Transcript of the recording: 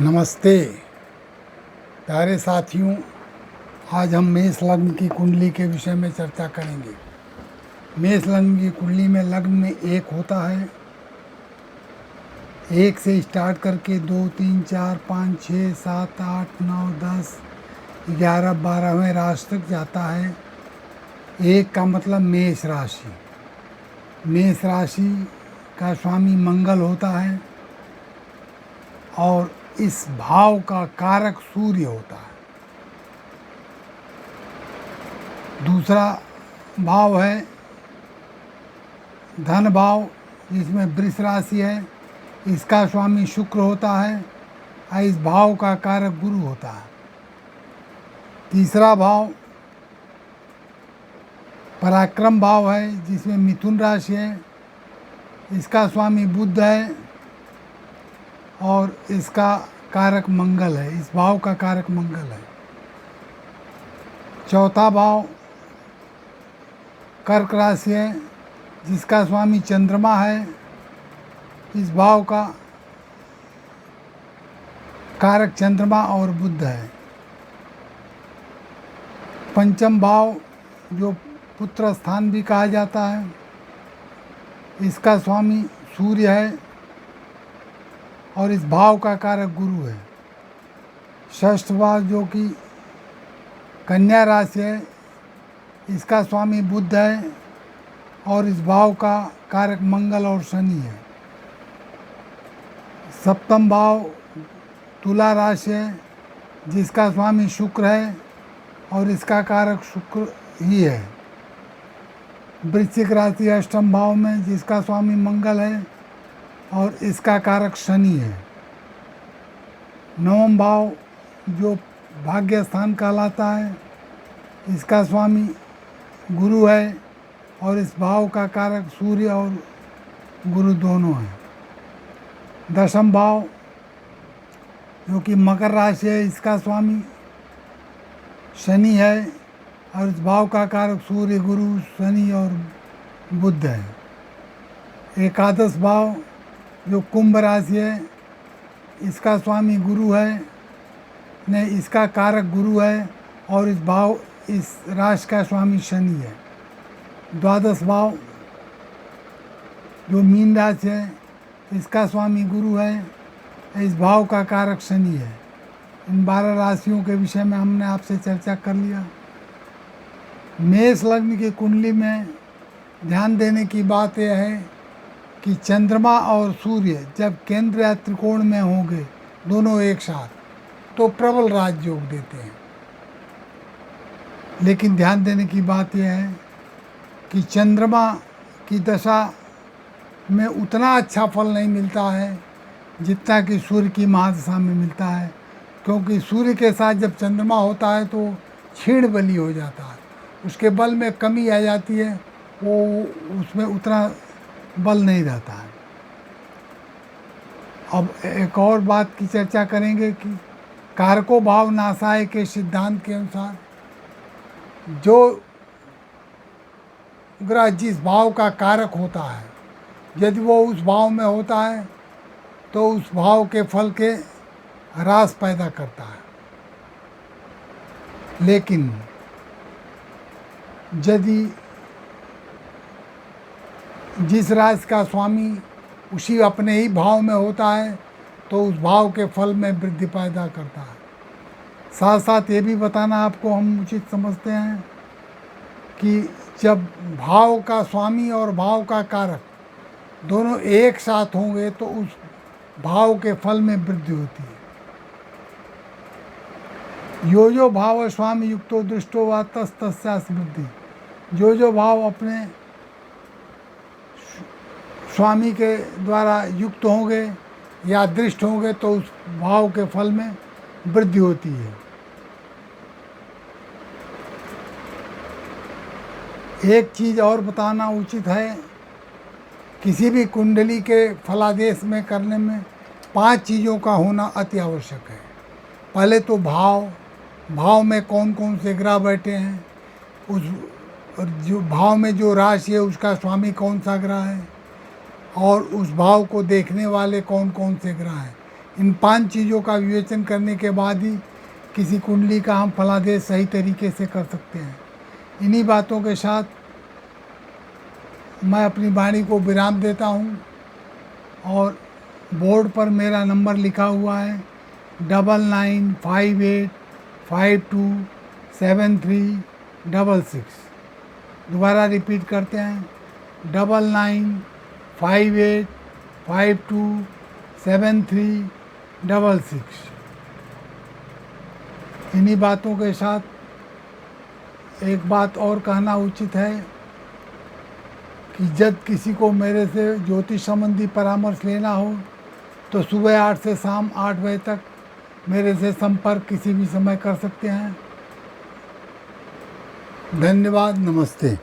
नमस्ते प्यारे साथियों, आज हम मेष लग्न की कुंडली के विषय में चर्चा करेंगे। मेष लग्न की कुंडली में लग्न में एक होता है, एक से स्टार्ट करके 2, 3, 4, 5, 6, 7, 8, 9, 10, 11, 12वें राशि तक जाता है। एक का मतलब मेष राशि। मेष राशि का स्वामी मंगल होता है और इस भाव का कारक सूर्य होता है। दूसरा भाव है धन भाव, जिसमें वृष राशि है, इसका स्वामी शुक्र होता है और इस भाव का कारक गुरु होता है। तीसरा भाव पराक्रम भाव है, जिसमें मिथुन राशि है, इसका स्वामी बुध है और इसका कारक मंगल है, इस भाव का कारक मंगल है। चौथा भाव कर्क राशि है, जिसका स्वामी चंद्रमा है, इस भाव का कारक चंद्रमा और बुध है। पंचम भाव, जो पुत्र स्थान भी कहा जाता है, इसका स्वामी सूर्य है और इस भाव का कारक गुरु है। षष्ठ भाव, जो कि कन्या राशि है, इसका स्वामी बुध है और इस भाव का कारक मंगल और शनि है। सप्तम भाव तुला राशि है, जिसका स्वामी शुक्र है और इसका कारक शुक्र ही है। वृश्चिक राशि अष्टम भाव में, जिसका स्वामी मंगल है और इसका कारक शनि है। नवम भाव, जो भाग्य स्थान कहलाता है, इसका स्वामी गुरु है और इस भाव का कारक सूर्य और गुरु दोनों हैं। दशम भाव, जो कि मकर राशि है, इसका स्वामी शनि है और इस भाव का कारक सूर्य, गुरु, शनि और बुध है। एकादश भाव, जो कुंभ राशि है, इसका स्वामी गुरु है, ने इसका कारक गुरु है और इस राशि का स्वामी शनि है। द्वादश भाव, जो मीन राशि है, इसका स्वामी गुरु है, इस भाव का कारक शनि है। इन 12 राशियों के विषय में हमने आपसे चर्चा कर लिया। मेष लग्न की कुंडली में ध्यान देने की बात यह है कि चंद्रमा और सूर्य जब केंद्र या त्रिकोण में होंगे, दोनों एक साथ, तो प्रबल राजयोग देते हैं। लेकिन ध्यान देने की बात यह है कि चंद्रमा की दशा में उतना अच्छा फल नहीं मिलता है जितना कि सूर्य की महादशा में मिलता है, क्योंकि सूर्य के साथ जब चंद्रमा होता है तो क्षीण बली हो जाता है, उसके बल में कमी आ जाती है, वो उसमें उतना बल नहीं रहता है। अब एक और बात की चर्चा करेंगे कि कारको भाव नासाय के सिद्धांत के अनुसार जो ग्रह जिस भाव का कारक होता है, यदि वो उस भाव में होता है तो उस भाव के फल के ह्रास पैदा करता है। लेकिन यदि जिस राशि का स्वामी उसी अपने ही भाव में होता है तो उस भाव के फल में वृद्धि पैदा करता है। साथ साथ ये भी बताना आपको हम उचित समझते हैं कि जब भाव का स्वामी और भाव का कारक दोनों एक साथ होंगे तो उस भाव के फल में वृद्धि होती है। यो जो भाव स्वामी युक्तो दृष्टो वा तस्या वृद्धि, जो भाव अपने स्वामी के द्वारा युक्त होंगे या दृष्ट होंगे तो उस भाव के फल में वृद्धि होती है। एक चीज़ और बताना उचित है, किसी भी कुंडली के फलादेश में करने में 5 चीज़ों का होना अति आवश्यक है। पहले तो भाव में कौन कौन से ग्रह बैठे हैं, उस जो भाव में जो राशि है उसका स्वामी कौन सा ग्रह है और उस भाव को देखने वाले कौन कौन से ग्रह हैं, इन 5 चीज़ों का विवेचन करने के बाद ही किसी कुंडली का हम फलादेश सही तरीके से कर सकते हैं। इन्हीं बातों के साथ मैं अपनी वाणी को विराम देता हूँ और बोर्ड पर मेरा नंबर लिखा हुआ है 9958527366। दोबारा रिपीट करते हैं 9958527366। इन्हीं बातों के साथ एक बात और कहना उचित है कि जब किसी को मेरे से ज्योतिष संबंधी परामर्श लेना हो तो सुबह 8 से शाम 8 बजे तक मेरे से संपर्क किसी भी समय कर सकते हैं। धन्यवाद, नमस्ते।